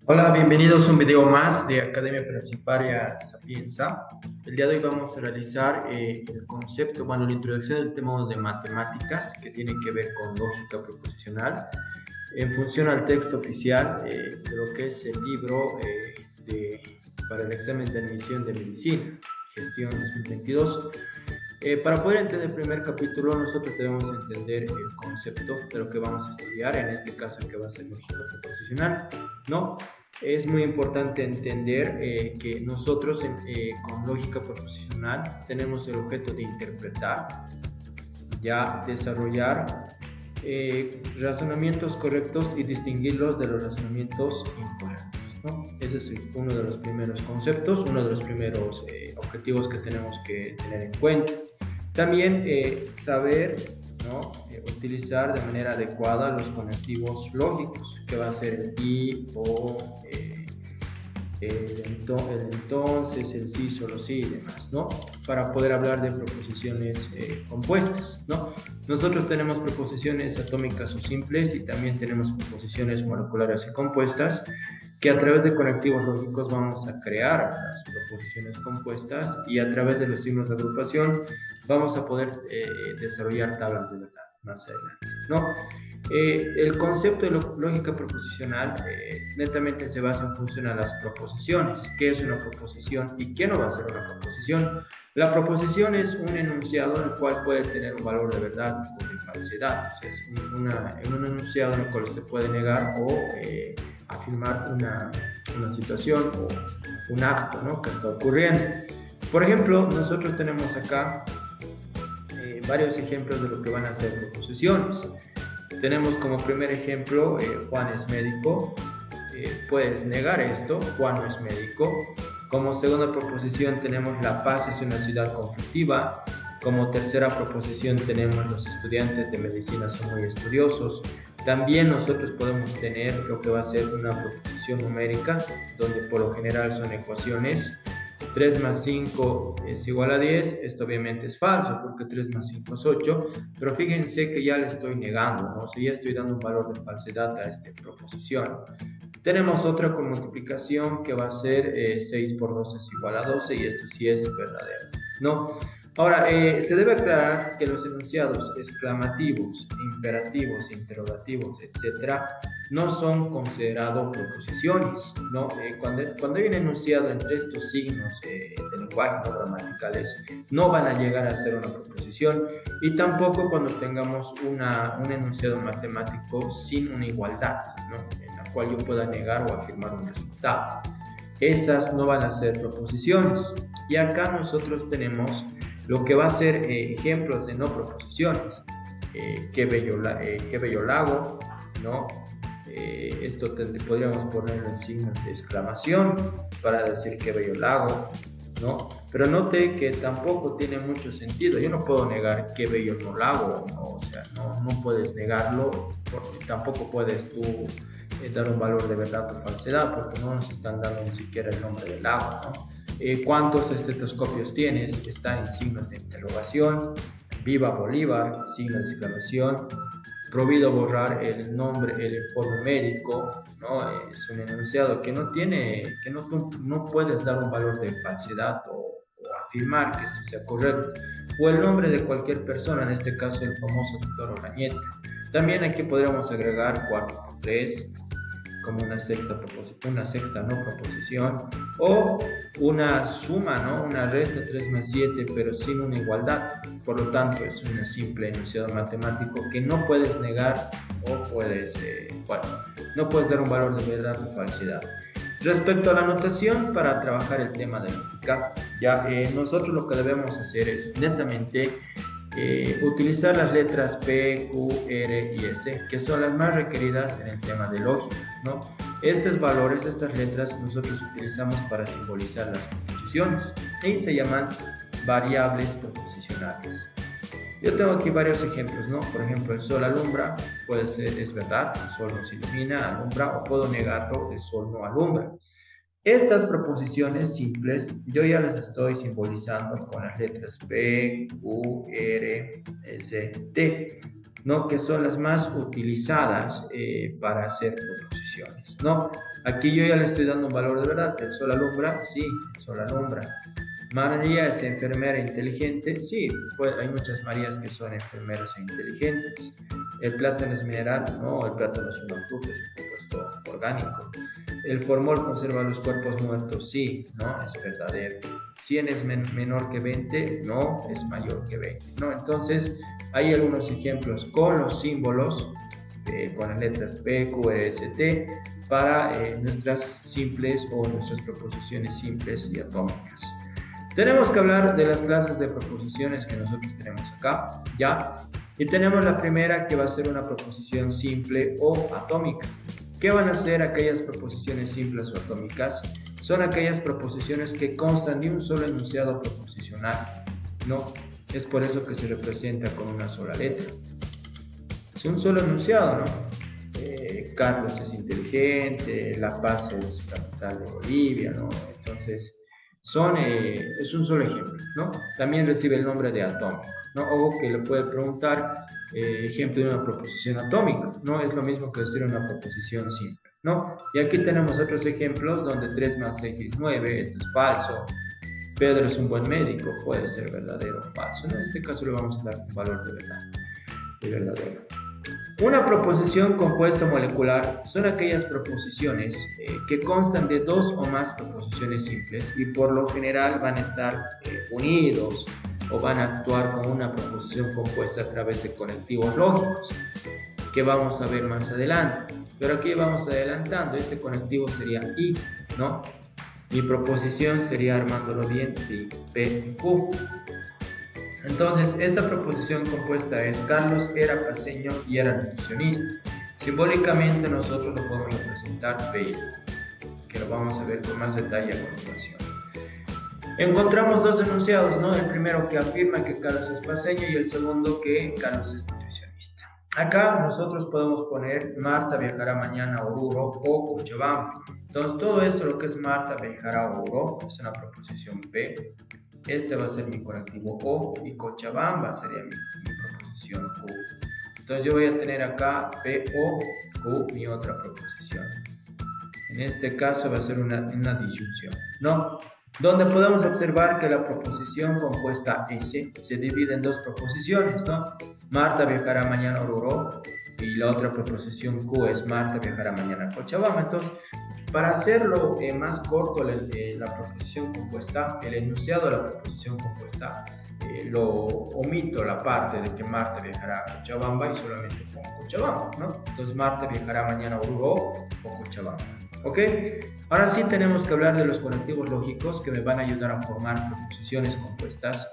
Hola, bienvenidos a un video más de Academia Principaria Sapienza. El día de hoy vamos a realizar el concepto, la introducción del tema de matemáticas que tiene que ver con lógica proposicional en función al texto oficial de lo que es el libro para el examen de admisión de medicina, gestión 2022. Para poder entender el primer capítulo, nosotros debemos entender el concepto de lo que vamos a estudiar, en este caso que va a ser lógica proposicional, ¿no? Es muy importante entender que nosotros con lógica proposicional tenemos el objeto de interpretar, ya desarrollar razonamientos correctos y distinguirlos de los razonamientos incorrectos, ¿no? Ese es uno de los primeros conceptos, uno de los primeros objetivos que tenemos que tener en cuenta. También saber, ¿no? Utilizar de manera adecuada los conectivos lógicos, que va a ser el y, o, el entonces, el sí, solo sí y demás, ¿no? Para poder hablar de proposiciones compuestas, ¿no? Nosotros tenemos proposiciones atómicas o simples y también tenemos proposiciones moleculares y compuestas, que a través de conectivos lógicos vamos a crear las proposiciones compuestas y a través de los signos de agrupación vamos a poder desarrollar tablas de verdad más adelante, ¿no? El concepto de lógica proposicional netamente se basa en función a las proposiciones. ¿Qué es una proposición y qué no va a ser una proposición? La proposición es un enunciado en el cual puede tener un valor de verdad o de falsedad. O sea, es un enunciado en el cual se puede negar o afirmar una situación o un acto, ¿no?, que está ocurriendo. Por ejemplo, nosotros tenemos acá varios ejemplos de lo que van a ser proposiciones. Tenemos como primer ejemplo, Juan es médico. Puedes negar esto, Juan no es médico. Como segunda proposición tenemos La Paz es una ciudad conflictiva. Como tercera proposición tenemos los estudiantes de medicina son muy estudiosos. También nosotros podemos tener lo que va a ser una proposición numérica, donde por lo general son ecuaciones. 3 más 5 es igual a 10, esto obviamente es falso porque 3 más 5 es 8, pero fíjense que ya le estoy negando, ¿no? O sea, ya estoy dando un valor de falsedad a esta proposición. Tenemos otra con multiplicación que va a ser 6 por 2 es igual a 12 y esto sí es verdadero, ¿no? Ahora, se debe aclarar que los enunciados exclamativos, imperativos, interrogativos, etcétera, no son considerados proposiciones, ¿no? Cuando hay un enunciado entre estos signos de lenguaje no gramaticales, no van a llegar a ser una proposición, y tampoco cuando tengamos un enunciado matemático sin una igualdad, ¿no?, en la cual yo pueda negar o afirmar un resultado. Esas no van a ser proposiciones. Y acá nosotros tenemos lo que va a ser ejemplos de no proposiciones. Qué bello lago, ¿no? Esto podríamos ponerlo en signos de exclamación para decir qué bello lago, ¿no? Pero note que tampoco tiene mucho sentido. Yo no puedo negar qué bello no lago, ¿no? O sea, no puedes negarlo, porque tampoco puedes tú dar un valor de verdad o falsedad, porque no nos están dando ni siquiera el nombre del lago, ¿no? ¿Cuántos estetoscopios tienes? Está en signos de interrogación. Viva Bolívar, signo de exclamación. Prohibido borrar el nombre, el informe médico, ¿no? Es un enunciado que no tiene, que no puedes dar un valor de falsedad o afirmar que esto sea correcto. O el nombre de cualquier persona, en este caso el famoso doctor Orañeta. También aquí podríamos agregar 4 por 3 como una sexta no proposición, o una suma, ¿no?, una resta 3 más 7, pero sin una igualdad. Por lo tanto, es un simple enunciado matemático que no puedes negar o no puedes dar un valor de verdad o falsedad. Respecto a la notación para trabajar el tema de lógica, ya nosotros lo que debemos hacer es netamente utilizar las letras P, Q, R y S, que son las más requeridas en el tema de lógica, ¿no? Estos valores, estas letras, nosotros utilizamos para simbolizar las proposiciones y se llaman variables proposicionales. Yo tengo aquí varios ejemplos, ¿no? Por ejemplo, el sol alumbra, puede ser, es verdad, el sol nos ilumina, alumbra, o puedo negarlo, el sol no alumbra. Estas proposiciones simples yo ya las estoy simbolizando con las letras P, Q, R, S, T. ¿no? Que son las más utilizadas para hacer proposiciones, ¿no? Aquí yo ya le estoy dando un valor de verdad. ¿El sol alumbra? Sí, el sol alumbra. María es enfermera inteligente. Sí, pues hay muchas Marías que son enfermeras e inteligentes. El plátano es mineral. No, el plátano es una fruta, es un compuesto orgánico. El formol conserva los cuerpos muertos. Sí, no, es verdadero. 100 es menor que 20. No, es mayor que 20. ¿No? Entonces, hay algunos ejemplos con los símbolos, con las letras P, Q, R, S, T, para nuestras simples o nuestras proposiciones simples y atómicas. Tenemos que hablar de las clases de proposiciones que nosotros tenemos acá, ¿ya? Y tenemos la primera, que va a ser una proposición simple o atómica. ¿Qué van a ser aquellas proposiciones simples o atómicas? Son aquellas proposiciones que constan de un solo enunciado proposicional, ¿no? Es por eso que se representa con una sola letra. Es un solo enunciado, ¿no? Carlos es inteligente, La Paz es capital de Bolivia, ¿no? Entonces, es un solo ejemplo, ¿no? También recibe el nombre de atómico, ¿no? O que le puede preguntar ejemplo de una proposición atómica, ¿no? Es lo mismo que decir una proposición simple, ¿no? Y aquí tenemos otros ejemplos donde 3 más 6 es 9, esto es falso. Pedro es un buen médico, puede ser verdadero o falso, ¿no? En este caso le vamos a dar un valor de verdad, de verdadero. Una proposición compuesta molecular son aquellas proposiciones que constan de 2 o más proposiciones simples y por lo general van a estar unidos o van a actuar como una proposición compuesta a través de conectivos lógicos, que vamos a ver más adelante. Pero aquí vamos adelantando, este conectivo sería I, ¿no? Mi proposición sería, armándolo bien, P, Q. Entonces, esta proposición compuesta es: Carlos era paceño y era nutricionista. Simbólicamente nosotros lo podemos representar P, que lo vamos a ver con más detalle a continuación. Encontramos dos enunciados, ¿no? El primero que afirma que Carlos es paceño y el segundo que Carlos es nutricionista. Acá nosotros podemos poner: Marta viajará mañana a Oruro o Cochabamba. Entonces, todo esto, lo que es Marta viajará a Oruro, es una proposición P. Este va a ser mi conectivo O y Cochabamba sería mi proposición Q. Entonces yo voy a tener acá P, O, Q, mi otra proposición. En este caso va a ser una disyunción, ¿no? Donde podemos observar que la proposición compuesta S se divide en dos proposiciones, ¿no? Marta viajará mañana a Oruro y la otra proposición Q es Marta viajará mañana a Cochabamba. Entonces, para hacerlo más corto, la proposición compuesta, el enunciado de la proposición compuesta, lo omito la parte de que Marta viajará a Cochabamba y solamente pongo Cochabamba, ¿no? Entonces, Marta viajará mañana a Oruro o Cochabamba, ¿ok? Ahora sí tenemos que hablar de los conectivos lógicos que me van a ayudar a formar proposiciones compuestas.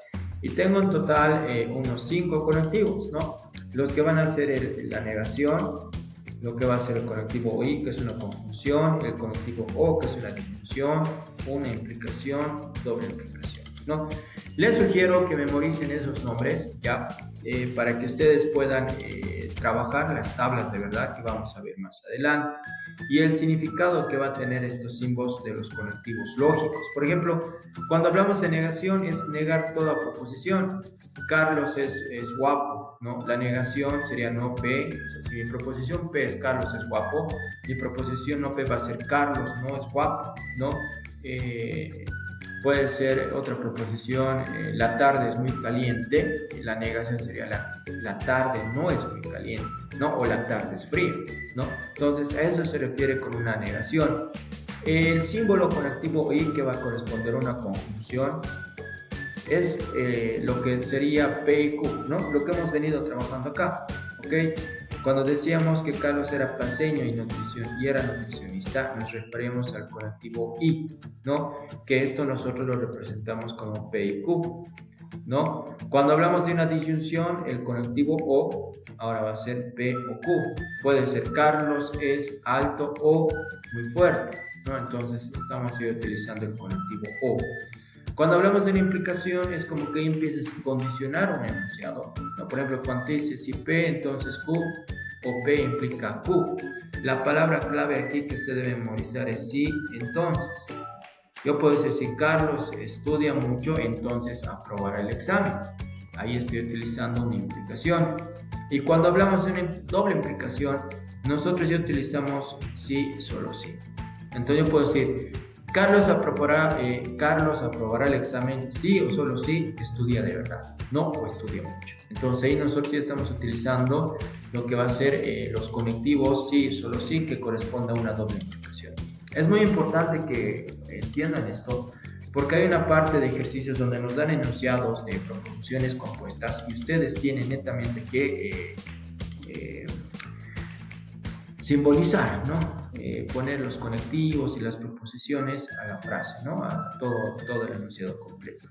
Y tengo en total unos 5 conectivos, ¿no? Los que van a ser la negación, lo que va a ser el conectivo I, que es una conjunción, el conectivo O, que es una disjunción, una implicación, doble implicación, ¿no? Les sugiero que memoricen esos nombres, ¿ya? Para que ustedes puedan trabajar las tablas de verdad que vamos a ver más adelante y el significado que va a tener estos símbolos de los conectivos lógicos. Por ejemplo, cuando hablamos de negación es negar toda proposición. Carlos es guapo, ¿no? La negación sería no P. Si mi proposición P es Carlos es guapo, mi proposición no P va a ser Carlos no es guapo, ¿no? Puede ser otra proposición, la tarde es muy caliente, la negación sería la tarde no es muy caliente, ¿no? O la tarde es fría, ¿no? Entonces a eso se refiere con una negación. El símbolo conectivo I, que va a corresponder a una conjunción, es lo que sería P y Q, ¿no? Lo que hemos venido trabajando acá, ¿ok? Cuando decíamos que Carlos era paceño y era nutricionista, nos referimos al conectivo I, ¿no? Que esto nosotros lo representamos como P y Q, ¿no? Cuando hablamos de una disyunción, el conectivo O ahora va a ser P o Q. Puede ser Carlos es alto o muy fuerte, ¿no? Entonces estamos utilizando el conectivo O. Cuando hablamos de una implicación es como que empiezas a condicionar un enunciado, ¿no? Por ejemplo, cuando dice si P, entonces Q, o P implica Q. La palabra clave aquí que usted debe memorizar es sí, entonces. Yo puedo decir, si Carlos estudia mucho, entonces aprobará el examen. Ahí estoy utilizando una implicación. Y cuando hablamos de una doble implicación, nosotros ya utilizamos sí, solo sí. Entonces yo puedo decir, Carlos aprobará el examen sí o solo sí estudia de verdad, no o estudia mucho. Entonces ahí nosotros ya estamos utilizando lo que va a ser los conectivos sí o solo sí, que corresponde a una doble implicación. Es muy importante que entiendan esto, porque hay una parte de ejercicios donde nos dan enunciados de proposiciones compuestas y ustedes tienen netamente que simbolizar, ¿no? Poner los conectivos y las proposiciones a la frase, ¿no? A todo el enunciado completo.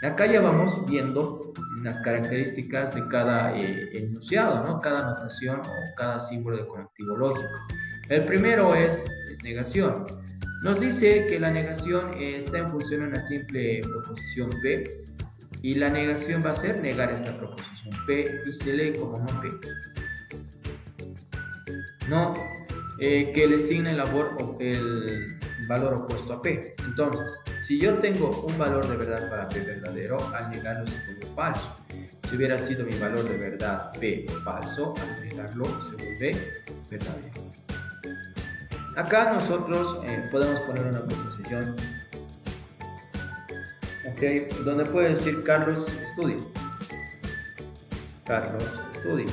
Acá ya vamos viendo las características de cada enunciado, ¿no? Cada notación o cada símbolo de conectivo lógico. El primero es negación. Nos dice que la negación está en función de una simple proposición P y la negación va a ser negar esta proposición P y se lee como no P. No que le asigne el valor opuesto a P. Entonces, si yo tengo un valor de verdad para P verdadero, al negarlo se vuelve falso. Si hubiera sido mi valor de verdad P falso, al negarlo se vuelve verdadero. Acá nosotros podemos poner una proposición, donde puede decir Carlos estudia. Carlos estudia.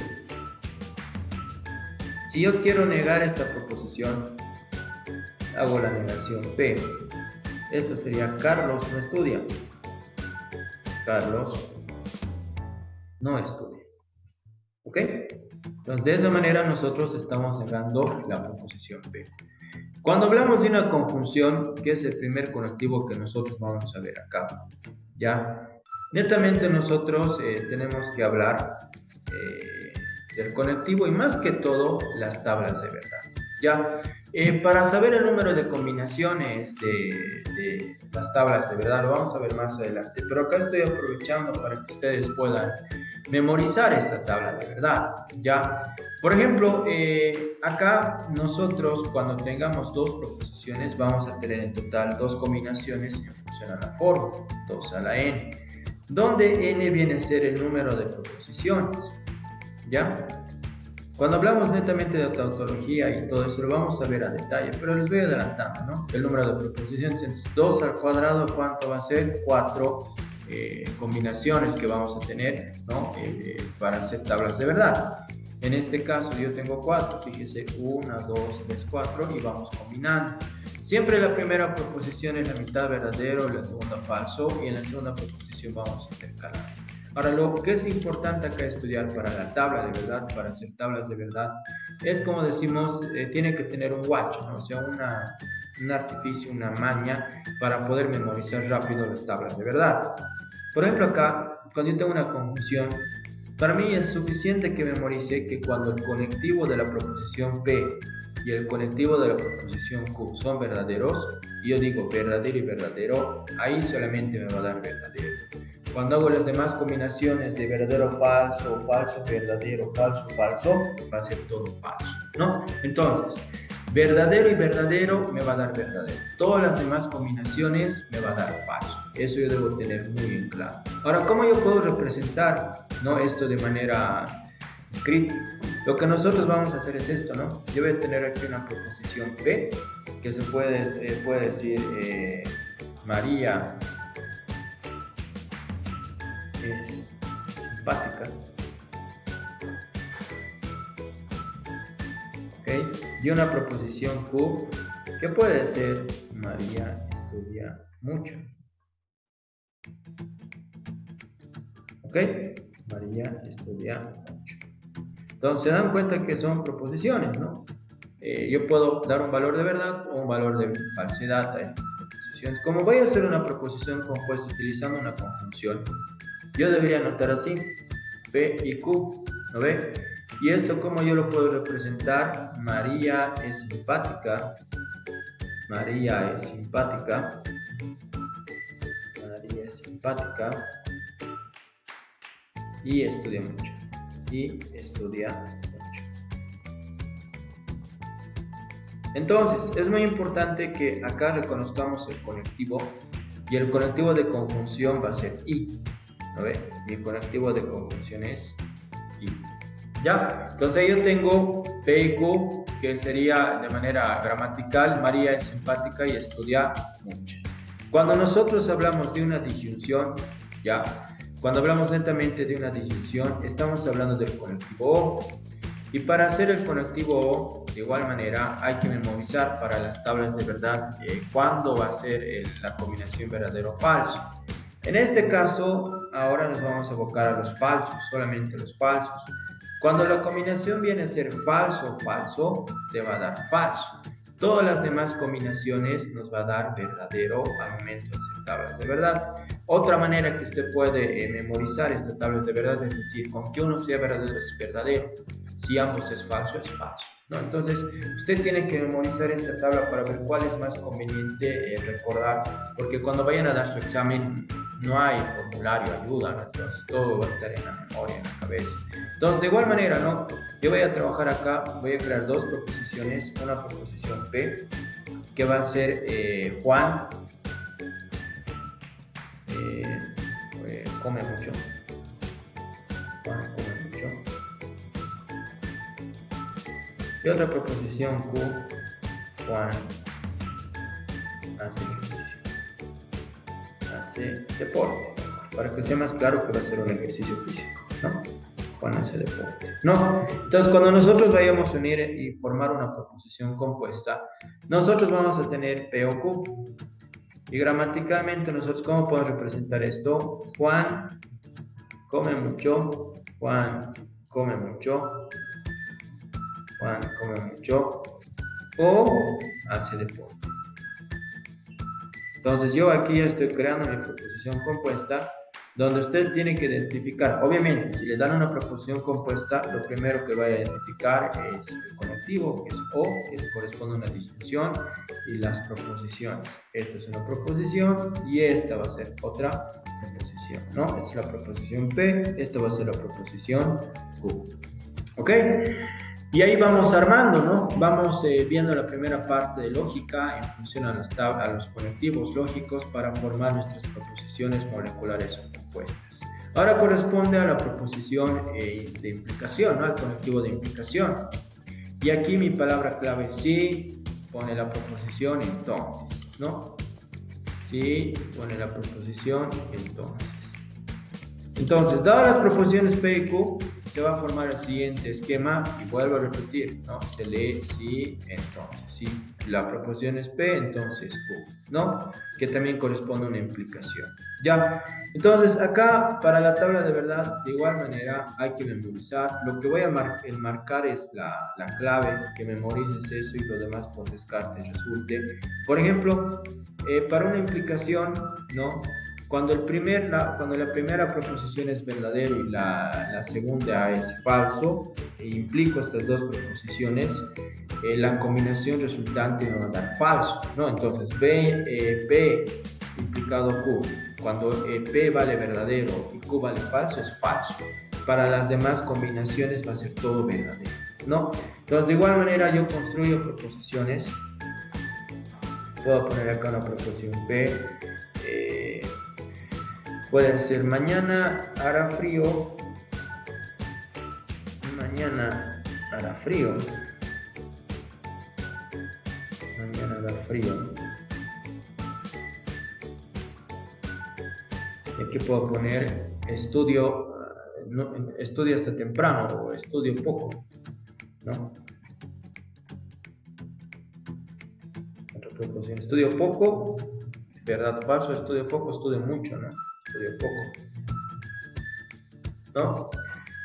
Si yo quiero negar esta proposición, hago la negación P. Esto sería Carlos no estudia. Carlos no estudia. ¿Ok? Entonces, de esa manera nosotros estamos negando la proposición P. Cuando hablamos de una conjunción, que es el primer conectivo que nosotros vamos a ver acá, ¿ya? Netamente nosotros tenemos que hablar del conectivo y más que todo las tablas de verdad, ¿ya? Para saber el número de combinaciones de las tablas de verdad lo vamos a ver más adelante, pero acá estoy aprovechando para que ustedes puedan memorizar esta tabla de verdad, ¿ya? Por ejemplo, acá nosotros cuando tengamos dos proposiciones vamos a tener en total dos combinaciones en función a la forma, 2 a la n, donde n viene a ser el número de proposiciones, ¿ya? Cuando hablamos netamente de tautología y todo eso lo vamos a ver a detalle, pero les voy adelantando, ¿no? El número de proposiciones es 2 al cuadrado, ¿cuánto va a ser? 4 combinaciones que vamos a tener, ¿no? Para hacer tablas de verdad. En este caso yo tengo 4, fíjese, 1, 2, 3, 4 y vamos combinando. Siempre la primera proposición es la mitad verdadero, la segunda falso y en la segunda proposición vamos a intercalar. Ahora, lo que es importante acá estudiar para la tabla de verdad, para hacer tablas de verdad, es como decimos, tiene que tener un watch, ¿no? O sea, un artificio, una maña para poder memorizar rápido las tablas de verdad. Por ejemplo, acá, cuando yo tengo una conjunción, para mí es suficiente que memorice que cuando el conectivo de la proposición P y el conectivo de la proposición Q son verdaderos, y yo digo verdadero y verdadero, ahí solamente me va a dar verdadero. Cuando hago las demás combinaciones de verdadero, falso, falso, verdadero, falso, falso, va a ser todo falso, ¿no? Entonces, verdadero y verdadero me va a dar verdadero. Todas las demás combinaciones me va a dar falso. Eso yo debo tener muy en claro. Ahora, ¿cómo yo puedo representar, ¿no? Esto de manera escrita? Lo que nosotros vamos a hacer es esto, ¿no? Yo voy a tener aquí una proposición P, que se puede decir María es simpática, ¿ok? Y una proposición Q que puede ser María estudia mucho, ¿ok? María estudia mucho. Entonces se dan cuenta que son proposiciones, ¿no? Yo puedo dar un valor de verdad o un valor de falsedad a estas proposiciones. Como voy a hacer una proposición compuesta utilizando una conjunción, yo debería anotar así, P y Q, ¿no ve? Y esto, ¿cómo yo lo puedo representar? María es simpática, María es simpática, María es simpática, y estudia mucho, y estudia mucho. Entonces, es muy importante que acá reconozcamos el conectivo, y el conectivo de conjunción va a ser I. ¿No ve? Mi conectivo de conjunción es I. ¿Ya? Entonces yo tengo P y Q, que sería de manera gramatical: María es simpática y estudia mucho. Cuando nosotros hablamos de una disyunción, ¿ya? Cuando hablamos netamente de una disyunción, estamos hablando del conectivo O. Y para hacer el conectivo O, de igual manera, hay que memorizar para las tablas de verdad cuándo va a ser la combinación verdadero o falso. En este caso, ahora nos vamos a abocar a los falsos, solamente los falsos. Cuando la combinación viene a ser falso, falso, te va a dar falso. Todas las demás combinaciones nos va a dar verdadero al momento de hacer tablas de verdad. Otra manera que usted puede memorizar estas tablas de verdad es decir, con que uno sea verdadero es verdadero, si ambos es falso, ¿no? Entonces, usted tiene que memorizar esta tabla para ver cuál es más conveniente recordar, porque cuando vayan a dar su examen no hay formulario, ayuda, ¿no? Entonces todo va a estar en la memoria, en la cabeza. Entonces, de igual manera, ¿no? Yo voy a trabajar acá, voy a crear dos proposiciones, una proposición P, que va a ser Juan come mucho. Juan come mucho. Y otra proposición Q, Juan hace ejercicio, hace deporte, para que sea más claro que va a ser un ejercicio físico, ¿no? Juan hace deporte, ¿no? Entonces, cuando nosotros vayamos a unir y formar una proposición compuesta, nosotros vamos a tener P o Q. Y gramaticalmente, nosotros, ¿cómo podemos representar esto? Juan come mucho, Juan come mucho, Juan come mucho, o hace deporte. Entonces yo aquí ya estoy creando mi proposición compuesta, donde usted tiene que identificar, obviamente, si le dan una proposición compuesta, lo primero que va a identificar es el conectivo, que es O, que corresponde a una disyunción, y las proposiciones. Esta es una proposición y esta va a ser otra proposición, ¿no? Esta es la proposición P, esta va a ser la proposición Q. ¿Ok? Y ahí vamos armando, ¿no? Vamos viendo la primera parte de lógica en función a los conectivos lógicos para formar nuestras proposiciones moleculares o compuestas. Ahora corresponde a la proposición de implicación, ¿no? Al conectivo de implicación. Y aquí mi palabra clave sí pone la proposición entonces, ¿no? Sí pone la proposición entonces. Entonces, dadas las proposiciones P y Q, se va a formar el siguiente esquema y vuelvo a repetir, ¿no? Se lee sí, entonces, sí. La proposición es P, entonces Q, ¿no? Que también corresponde a una implicación. Ya, entonces acá para la tabla de verdad, de igual manera hay que memorizar. Lo que voy a marcar es la clave, que memorices eso y lo demás por descarte resulte. Por ejemplo, para una implicación, ¿no? Cuando la primera proposición es verdadero y la segunda es falso, e implico estas dos proposiciones, la combinación resultante me va a dar falso, ¿no? Entonces, P implicado Q, cuando P vale verdadero y Q vale falso, es falso. Para las demás combinaciones va a ser todo verdadero, ¿no? Entonces, de igual manera, yo construyo proposiciones. Puedo poner acá una proposición P. Puede ser mañana hará frío. Mañana hará frío. Mañana hará frío. Y aquí puedo poner estudio hasta temprano o estudio poco, ¿no? Otra proposición. Estudio poco, verdad o falso. Estudio poco, estudio mucho, ¿no? Estudio poco, ¿no?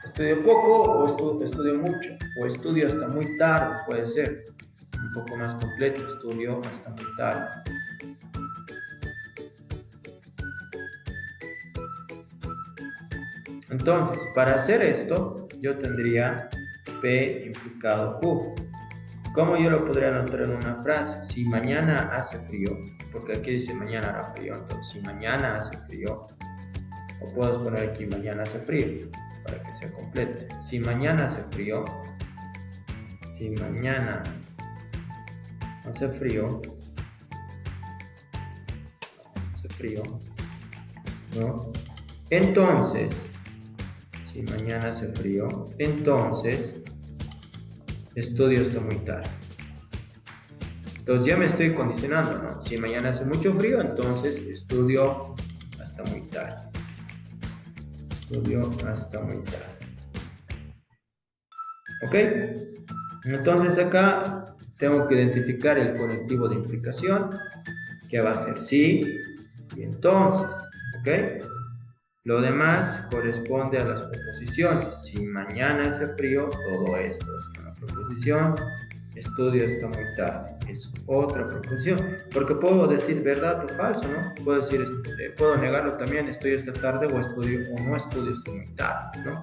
Estudio poco o estudio mucho, o estudio hasta muy tarde, puede ser un poco más completo, estudio hasta muy tarde. Entonces, para hacer esto, yo tendría P implicado Q. ¿Cómo yo lo podría anotar en una frase? Si mañana hace frío, porque aquí dice mañana hará frío, entonces si mañana hace frío, o puedo poner aquí mañana hace frío, para que sea completo. Si mañana hace frío, si mañana hace frío, ¿no? Entonces, Si mañana hace frío, entonces estudio hasta muy tarde. Entonces ya me estoy condicionando, ¿no? Si mañana hace mucho frío, entonces estudio hasta muy tarde. Estudio hasta muy tarde. ¿Ok? Entonces acá tengo que identificar el conectivo de implicación, que va a ser sí y entonces. ¿Ok? Lo demás corresponde a las preposiciones. Si mañana hace frío, todo esto es una preposición. Estudio hasta muy tarde, es otra preposición. Porque puedo decir verdad o falso, ¿no? Puedo decir, puedo negarlo también, estudio esta tarde o estudio o no estudio hasta muy tarde, ¿no?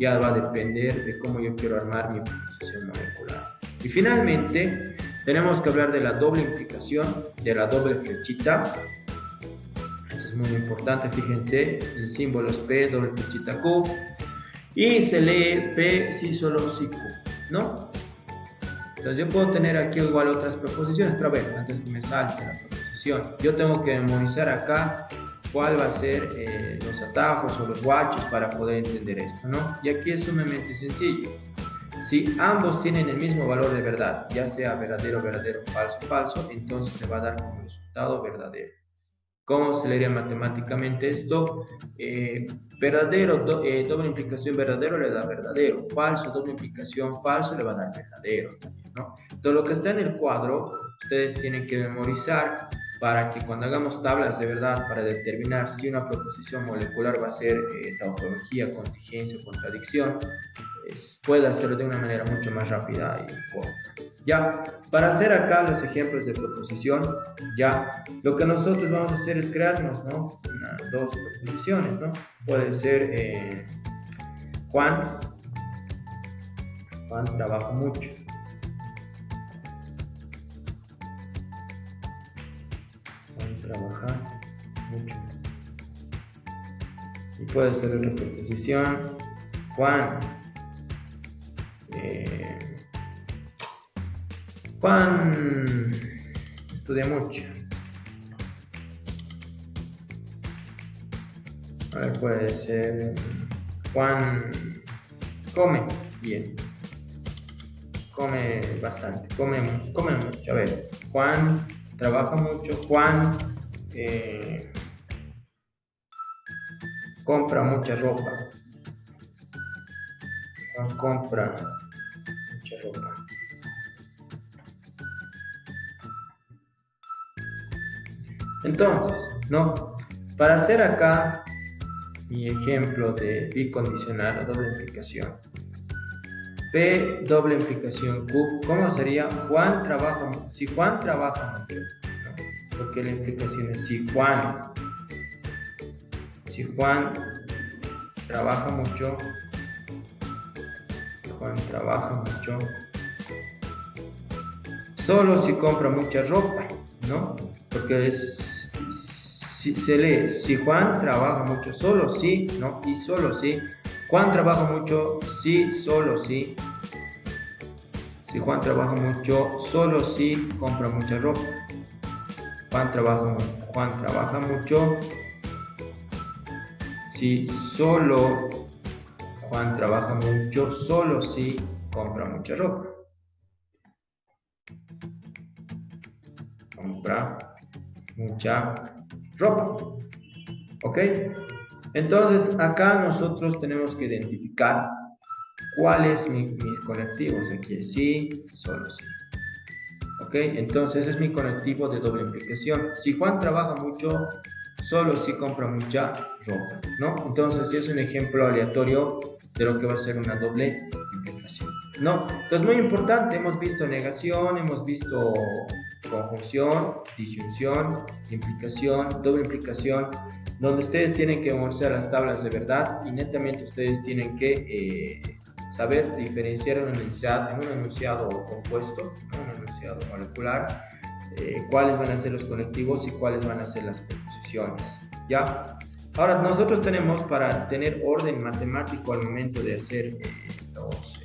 Ya va a depender de cómo yo quiero armar mi preposición molecular. Y finalmente, tenemos que hablar de la doble implicación, de la doble flechita. Muy importante, fíjense, el símbolo es P, doble flechita Q, y se lee P si solo si Q, ¿no? Entonces yo puedo tener aquí igual otras preposiciones, pero a ver, antes que me salte la preposición, yo tengo que memorizar acá cuál va a ser los atajos o los guachos para poder entender esto, ¿no? Y aquí es sumamente sencillo. Si ambos tienen el mismo valor de verdad, ya sea verdadero, verdadero, falso, falso, entonces se va a dar como resultado verdadero. ¿Cómo se leería matemáticamente esto? Verdadero, doble implicación verdadero le da verdadero. Falso, doble implicación falso le va a dar verdadero también, ¿no? Todo lo que está en el cuadro, ustedes tienen que memorizar para que cuando hagamos tablas de verdad para determinar si una proposición molecular va a ser tautología, contingencia o contradicción, puede hacerlo de una manera mucho más rápida y corta. Ya, para hacer acá los ejemplos de proposición, ya, lo que nosotros vamos a hacer es crearnos, ¿no? Dos proposiciones, ¿no? Puede ser Juan trabaja mucho. Juan trabaja mucho. Y puede ser otra proposición, Juan estudia mucho. Ahora puede ser Juan come bien. Come bastante. Come mucho. A ver, Juan trabaja mucho. Juan compra mucha ropa. Juan compra mucha ropa. Entonces, ¿no? Para hacer acá mi ejemplo de bicondicional o doble implicación, P doble implicación Q, ¿cómo sería? Si Juan trabaja mucho, ¿no? Porque la implicación es si Juan trabaja mucho, solo si compra mucha ropa, ¿no? Porque se lee si Juan trabaja mucho, solo si, ¿no? Y solo si. Juan trabaja mucho, sí, solo si. Si Juan trabaja mucho, solo si compra mucha ropa. Juan trabaja mucho, si solo Juan trabaja mucho, solo si compra mucha ropa. Compra mucha ropa. ¿Ok? Entonces acá nosotros tenemos que identificar cuáles mis conectivos. Aquí es sí, solo sí. ¿Ok? Entonces ese es mi conectivo de doble implicación. Si Juan trabaja mucho, solo si compra mucha ropa, ¿no? Entonces es un ejemplo aleatorio de lo que va a ser una doble implicación, ¿no? Entonces muy importante, hemos visto negación, hemos visto conjunción, disyunción, implicación, doble implicación, donde ustedes tienen que mostrar las tablas de verdad y netamente ustedes tienen que saber diferenciar en un enunciado compuesto, un enunciado molecular, cuáles van a ser los conectivos y cuáles van a ser las preposiciones, ¿ya? Ahora, nosotros tenemos, para tener orden matemático al momento de hacer los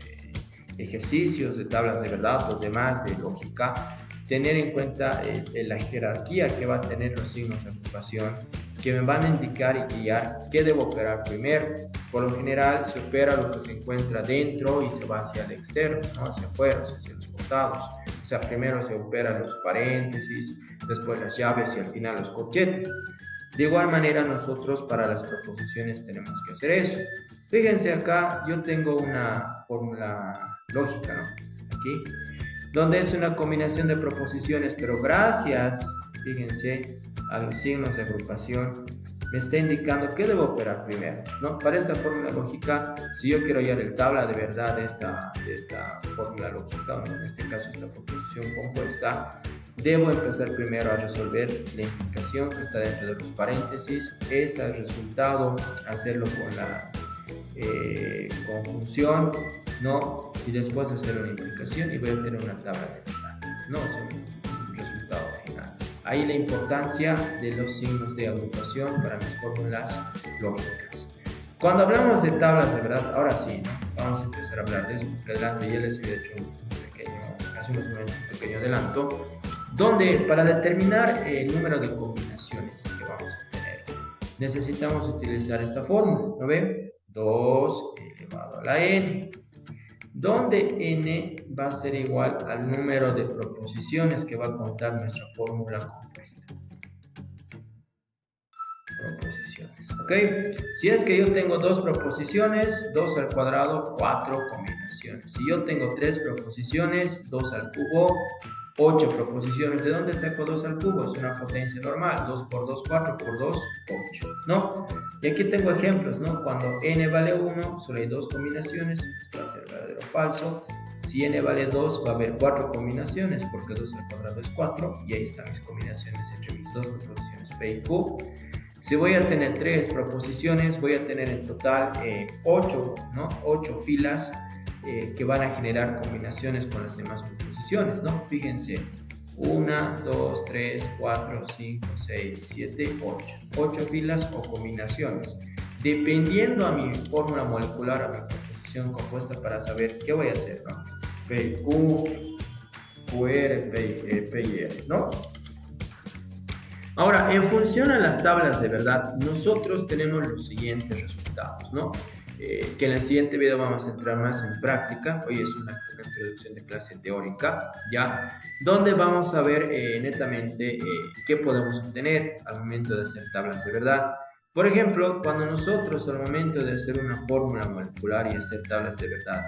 ejercicios de tablas de verdad, los demás de lógica, tener en cuenta la jerarquía que va a tener los signos de agrupación que me van a indicar y guiar qué debo operar primero. Por lo general se opera lo que se encuentra dentro y se va hacia el externo, ¿no? Hacia afuera, hacia los costados. O sea, primero se operan los paréntesis, después las llaves y al final los corchetes. De igual manera nosotros para las proposiciones tenemos que hacer eso. Fíjense acá, yo tengo una fórmula lógica, ¿no? Aquí, donde es una combinación de proposiciones, pero gracias, fíjense, a los signos de agrupación, me está indicando qué debo operar primero, ¿no? Para esta fórmula lógica, si yo quiero hallar el tabla de verdad de esta fórmula lógica, o en este caso esta proposición compuesta, debo empezar primero a resolver la implicación que está dentro de los paréntesis, ese resultado, hacerlo con la conjunción, ¿no? Y después hacer una implicación y voy a tener una tabla de verdad, ¿no? O sea, un resultado final. Ahí la importancia de los signos de agrupación para mis fórmulas lógicas. Cuando hablamos de tablas de verdad, ahora sí, ¿no? Vamos a empezar a hablar de eso, porque adelante ya les había hecho hace unos momentos un pequeño adelanto, donde para determinar el número de combinaciones que vamos a tener, necesitamos utilizar esta fórmula, ¿no ven? 2 elevado a la n, donde n va a ser igual al número de proposiciones que va a contar nuestra fórmula compuesta. Proposiciones, ¿ok? Si es que yo tengo 2 proposiciones, 2 al cuadrado, 4 combinaciones. Si yo tengo 3 proposiciones, 2 al cubo, 8 proposiciones. ¿De dónde saco 2 al cubo? Es una potencia normal. 2 por 2, 4 por 2, 8, ¿no? Y aquí tengo ejemplos, ¿no? Cuando n vale 1, solo hay 2 combinaciones, esto va a ser verdadero o falso. Si n vale 2, va a haber 4 combinaciones, porque 2 al cuadrado es 4, y ahí están mis combinaciones entre mis 2 proposiciones p y q. Si voy a tener 3 proposiciones, voy a tener en total 8, ¿no? 8 filas que van a generar combinaciones con las demás proposiciones, ¿no? Fíjense, 1, 2, 3, 4, 5, 6, 7, 8. 8 filas o combinaciones. Dependiendo a mi fórmula molecular, a mi proposición compuesta para saber qué voy a hacer, ¿no? P, Q, QR, P y R, ¿no? Ahora, en función a las tablas de verdad, nosotros tenemos los siguientes resultados, ¿no? Que en el siguiente video vamos a entrar más en práctica. Hoy es una introducción de clase teórica, ¿ya? Donde vamos a ver netamente qué podemos obtener al momento de hacer tablas de verdad. Por ejemplo, cuando nosotros al momento de hacer una fórmula molecular y hacer tablas de verdad,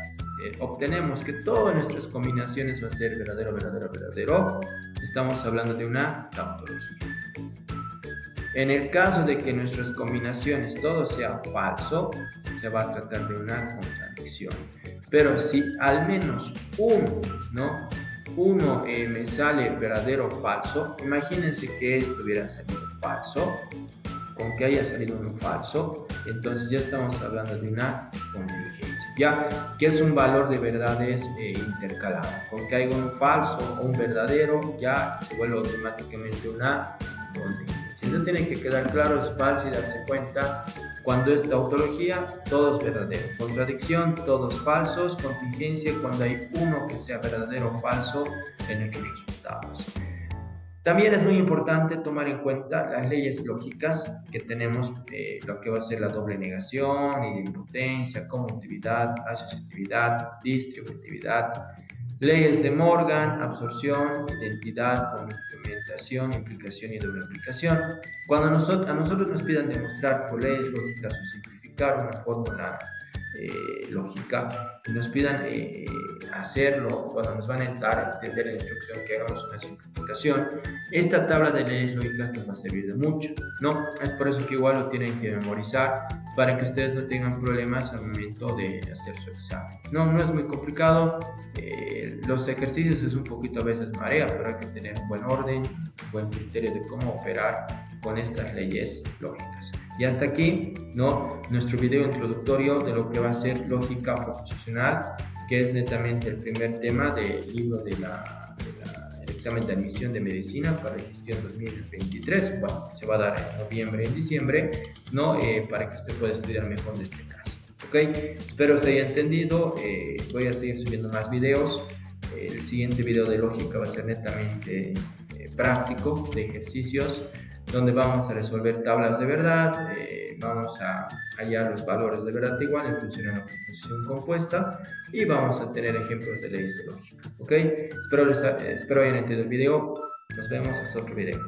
obtenemos que todas nuestras combinaciones va a ser verdadero, verdadero, verdadero, estamos hablando de una tautología. En el caso de que nuestras combinaciones todo sea falso, se va a tratar de una contradicción. Pero si al menos uno me sale verdadero o falso, imagínense que esto hubiera salido falso, con que haya salido un falso, entonces ya estamos hablando de una contingencia, ya que es un valor de verdades intercalado. Con que haya un falso o un verdadero, ya se vuelve automáticamente una contingencia. Eso tiene que quedar claro, es fácil darse cuenta. Cuando es tautología, todo es verdadero. Contradicción, todos falsos. Contingencia, cuando hay uno que sea verdadero o falso en nuestros resultados. También es muy importante tomar en cuenta las leyes lógicas que tenemos, lo que va a ser la doble negación, idempotencia, conmutatividad, asociatividad, distributividad, leyes de Morgan, absorción, identidad, complementación, implicación y doble aplicación. Cuando a nosotros nos pidan demostrar por leyes lógicas o simplificar una fórmula lógica, y nos pidan hacerlo, cuando nos van a dar a entender la instrucción que hagamos una simplificación, esta tabla de leyes lógicas nos va a servir de mucho, ¿no? Es por eso que igual lo tienen que memorizar, para que ustedes no tengan problemas al momento de hacer su examen. No es muy complicado, los ejercicios es un poquito a veces marea, pero hay que tener un buen orden, un buen criterio de cómo operar con estas leyes lógicas. Y hasta aquí, nuestro video introductorio de lo que va a ser lógica proposicional, que es netamente el primer tema del libro del examen de admisión de medicina para la gestión 2023. Bueno, se va a dar en noviembre y en diciembre, para que usted pueda estudiar mejor de este caso. ¿Ok? Espero se haya entendido. Voy a seguir subiendo más videos. El siguiente video de lógica va a ser netamente práctico, de ejercicios, donde vamos a resolver tablas de verdad, vamos a hallar los valores de verdad igual en función a una proposición compuesta y vamos a tener ejemplos de leyes de lógica. ¿Ok? Espero hayan entendido el video. Nos vemos hasta otro video.